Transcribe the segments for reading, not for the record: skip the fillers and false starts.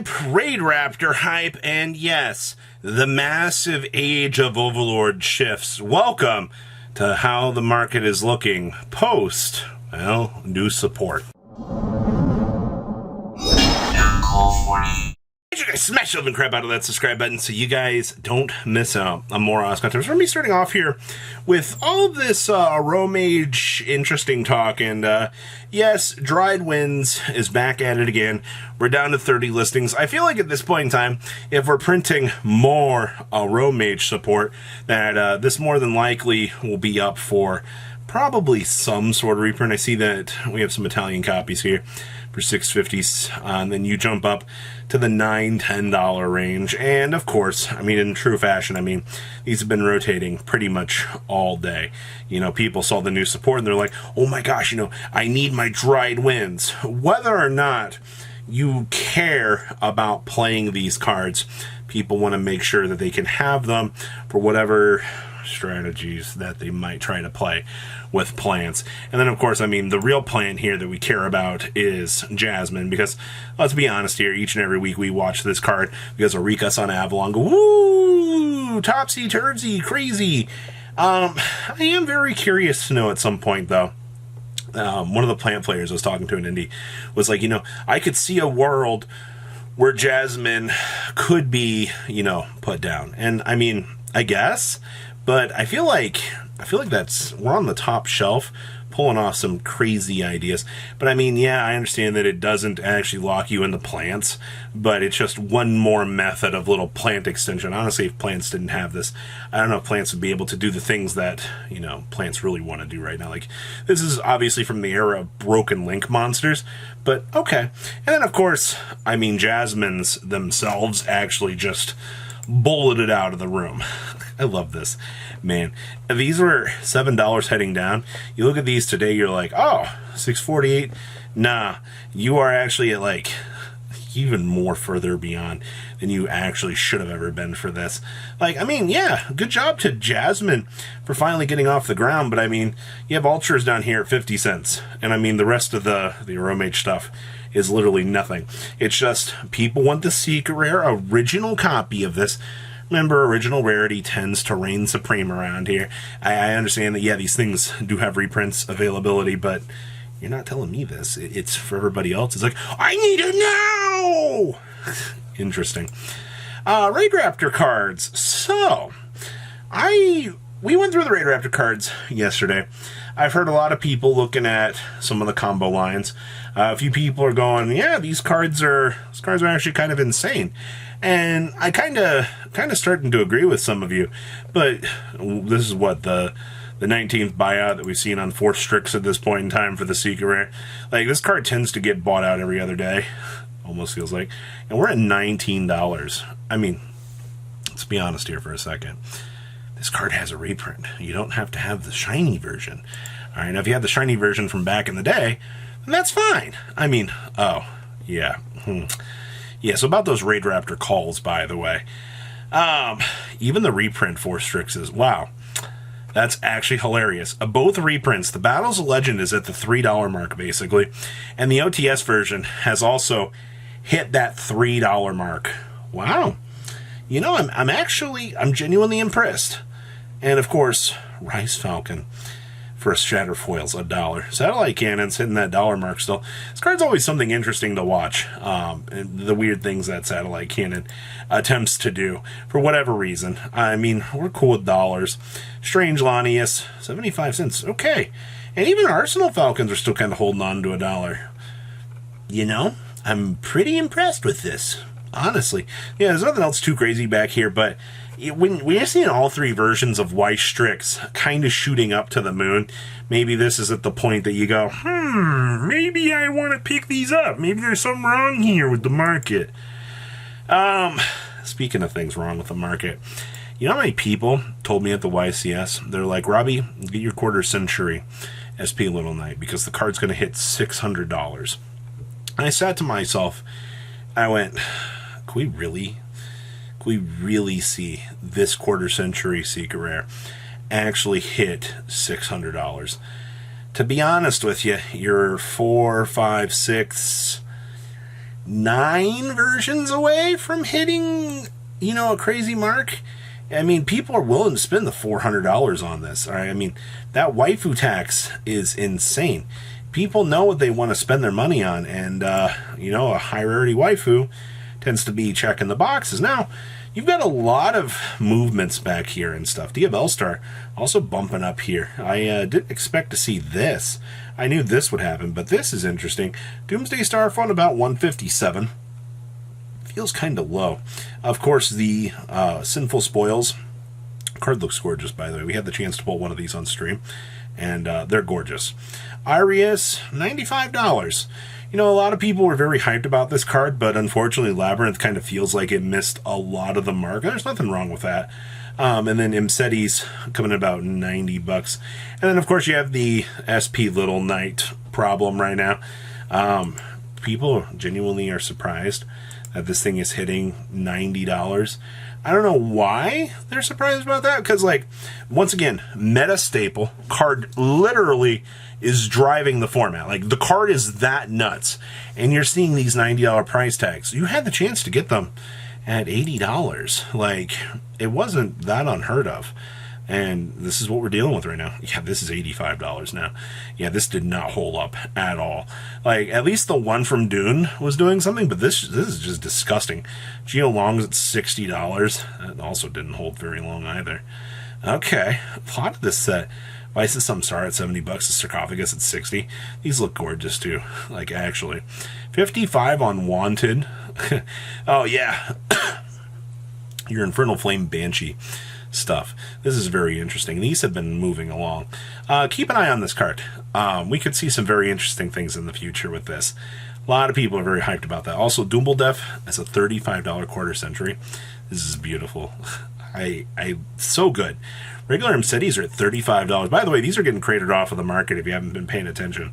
hype, Raidraptor hype, and yes, the massive age of Overlord shifts. Welcome to how the market is looking post, well, new support. Smash the oven crap out of that subscribe button so you guys don't miss out on more awesome content. We're going to be starting off here with all of this Aromage interesting talk, and yes, Dried Winds is back at it again. We're down to 30 listings. I feel like at this point in time, if we're printing more Aromage support, that this more than likely will be up for probably some sort of reprint. I see that we have some Italian copies here for $6.50s, and then you jump up to the $9-10 range. And of course, I mean, in true fashion, I mean, these have been rotating pretty much all day. You know, people saw the new support and they're like, oh my gosh, you know, I need my Dried Winds. Whether or not you care about playing these cards, people want to make sure that they can have them for whatever strategies that they might try to play with plants. And then of course, I mean, the real plant here that we care about is Jasmine, because let's be honest here, each and every week we watch this card because Eureka's on Avalon go, woo, topsy-turvy, crazy. I am very curious to know at some point though, one of the plant players I was talking to in Indy was like, you know, I could see a world where Jasmine could be, you know, put down. And I mean, I guess, but I feel like we're on the top shelf pulling off some crazy ideas. But I mean, yeah, I understand that it doesn't actually lock you into plants, but it's just one more method of little plant extension. Honestly, if plants didn't have this, I don't know if plants would be able to do the things that, you know, plants really want to do right now. Like, this is obviously from the era of broken link monsters, but okay. And then of course, I mean, Jasmines themselves actually just bulleted out of the room. I love this, man. These were $7 heading down. You look at these today, you're like, oh, $6.48. Nah, you are actually at like even more further beyond than you actually should have ever been for this. Like, I mean, yeah, good job to Jasmine for finally getting off the ground, but I mean, you have Ultras down here at 50 cents, and I mean, the rest of the Aromage stuff is literally nothing. It's just people want the secret rare original copy of this. Remember, original rarity tends to reign supreme around here. I understand that, yeah, these things do have reprints availability, but you're not telling me this. It's for everybody else. It's like, I need it now! Interesting. Raidraptor cards. So, we went through the Raidraptor cards yesterday. I've heard a lot of people looking at some of the combo lines. A few people are going, yeah, these cards are actually kind of insane. And I kind of starting to agree with some of you. But this is what, the 19th buyout that we've seen on 4 Strix at this point in time for the Secret Rare. Like, this card tends to get bought out every other day. Almost feels like. And we're at $19. I mean, let's be honest here for a second. This card has a reprint. You don't have to have the shiny version. All right, now if you have the shiny version from back in the day, then that's fine. I mean, oh, yeah. Yeah, so about those Raidraptor calls, by the way. Even the reprint 4 Strixes, wow. That's actually hilarious. Both reprints, the Battles of Legend is at the $3 mark, basically. And the OTS version has also hit that $3 mark. Wow. You know, I'm genuinely impressed. And of course, Rice Falcon for a Shatter Foils, $1. Satellite Cannon's hitting that $1 mark still. This card's always something interesting to watch. And the weird things that Satellite Cannon attempts to do for whatever reason. I mean, we're cool with dollars. Strange Lanius, 75 cents. Okay. And even Arsenal Falcons are still kind of holding on to $1. You know, I'm pretty impressed with this. Honestly. Yeah, there's nothing else too crazy back here, but when you're seeing all 3 versions of White Strix kind of shooting up to the moon, maybe this is at the point that you go, maybe I want to pick these up. Maybe there's something wrong here with the market. Speaking of things wrong with the market, you know how many people told me at the YCS, they're like, Robbie, get your quarter century SP Little Knight because the card's going to hit $600. And I sat to myself, I went, can we really see this quarter century Secret Rare actually hit $600? To be honest with you, your 4, 5, 6, 9 versions away from hitting, you know, a crazy mark. I mean, people are willing to spend the $400 on this. All right, I mean, that waifu tax is insane. People know what they want to spend their money on, and you know, a high rarity waifu tends to be checking the boxes. Now, you've got a lot of movements back here and stuff. Bellstar also bumping up here. I didn't expect to see this. I knew this would happen, but this is interesting. Doomsday Star Fund about 157. Feels kind of low. Of course, the Sinful Spoils card looks gorgeous, by the way. We had the chance to pull one of these on stream, and they're gorgeous. Arius, $95. You know, a lot of people were very hyped about this card, but unfortunately, Labyrinth kind of feels like it missed a lot of the mark. There's nothing wrong with that. And then Imseti's coming at about $90. And then, of course, you have the SP Little Knight problem right now. People genuinely are surprised that this thing is hitting $90. I don't know why they're surprised about that, because, like, once again, meta staple card literally is driving the format. Like, the card is that nuts, and you're seeing these $90 price tags. You had the chance to get them at $80. Like, it wasn't that unheard of. And this is what we're dealing with right now. Yeah, this is $85 now. Yeah, this did not hold up at all. Like, at least the one from Dune was doing something, but this is just disgusting. Geo Long's at $60. That also didn't hold very long either. Okay, a lot of this set. Vice's Samsara at $70. The Sarcophagus at 60. These look gorgeous too. Like, actually. 55 on Wanted. Oh, yeah. Your Infernal Flame Banshee stuff. This is very interesting. These have been moving along. Keep an eye on this card. We could see some very interesting things in the future with this. A lot of people are very hyped about that. Also, Dumbledef is a $35 quarter century. This is beautiful. So good. Regular Imsetis are at $35. By the way, these are getting cratered off of the market if you haven't been paying attention.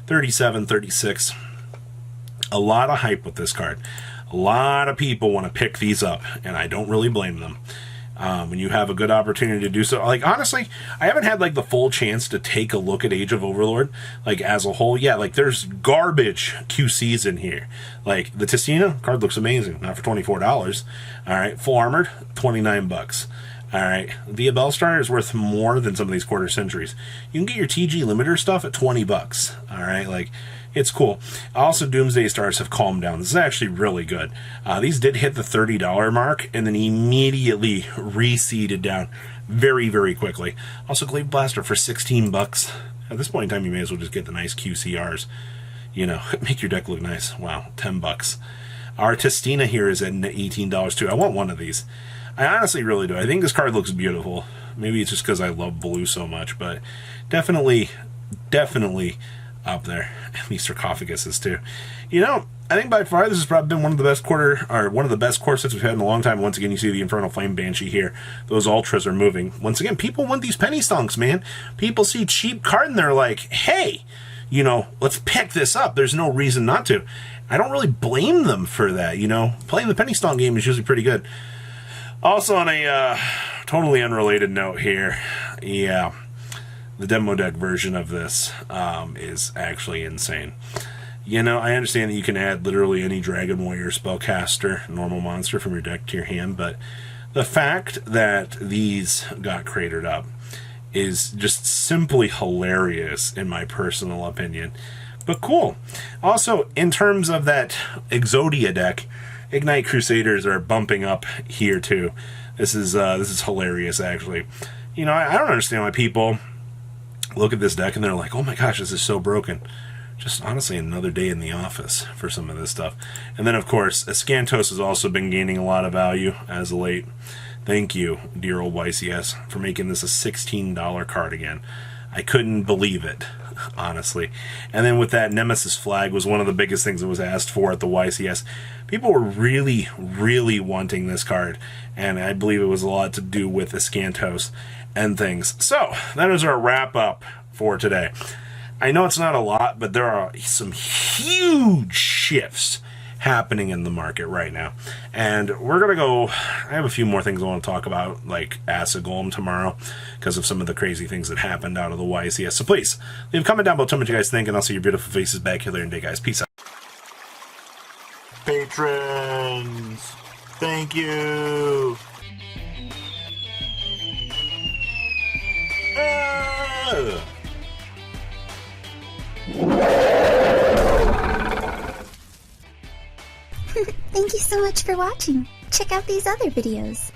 37, 36. A lot of hype with this card. A lot of people want to pick these up, and I don't really blame them. When you have a good opportunity to do so. Like, honestly, I haven't had, like, the full chance to take a look at Age of Overlord, like, as a whole. Yeah, like, there's garbage QCs in here. Like, the Tistina card looks amazing. Not for $24. All right, full armored, $29. All right, Via Bellstar is worth more than some of these quarter centuries. You can get your TG limiter stuff at $20. All right, like, it's cool. Also, Doomsday Stars have calmed down. This is actually really good. These did hit the $30 mark and then immediately reseeded down very, very quickly. Also, Glaive Blaster for $16. At this point in time, you may as well just get the nice QCRs. You know, make your deck look nice. Wow, $10. Our Tistina here is at $18 too. I want one of these. I honestly really do. I think this card looks beautiful. Maybe it's just because I love blue so much, but definitely up there. And these sarcophaguses too. You know, I think by far this has probably been one of the best core sets we've had in a long time. Once again, you see the Infernal Flame Banshee here. Those ultras are moving. Once again, people want these penny stonks, man. People see cheap card and they're like, hey, you know, let's pick this up. There's no reason not to. I don't really blame them for that, you know. Playing the penny stonk game is usually pretty good. Also, on a totally unrelated note here, yeah, the demo deck version of this is actually insane. You know, I understand that you can add literally any Dragon Warrior, Spellcaster, normal monster from your deck to your hand, but the fact that these got cratered up is just simply hilarious, in my personal opinion. But cool. Also, in terms of that Exodia deck, Ignite Crusaders are bumping up here too. This is hilarious, actually. You know, I don't understand why people look at this deck and they're like, oh my gosh, this is so broken. Just honestly another day in the office for some of this stuff. And then, of course, Ascantos has also been gaining a lot of value as of late. Thank you, dear old YCS, for making this a $16 card again. I couldn't believe it, honestly. And then with that, Nemesis Flag was one of the biggest things that was asked for at the YCS. People were really, really wanting this card, and I believe it was a lot to do with Ascantos and things. So, that is our wrap-up for today. I know it's not a lot, but there are some huge shifts happening in the market right now. And we're going to go, I have a few more things I want to talk about, like Acid Golem tomorrow, because of some of the crazy things that happened out of the YCS. So please, leave a comment down below, tell me what you guys think, and I'll see your beautiful faces back here later in the day, guys. Peace out. patrons. Thank you. Thank you so much for watching. Check out these other videos.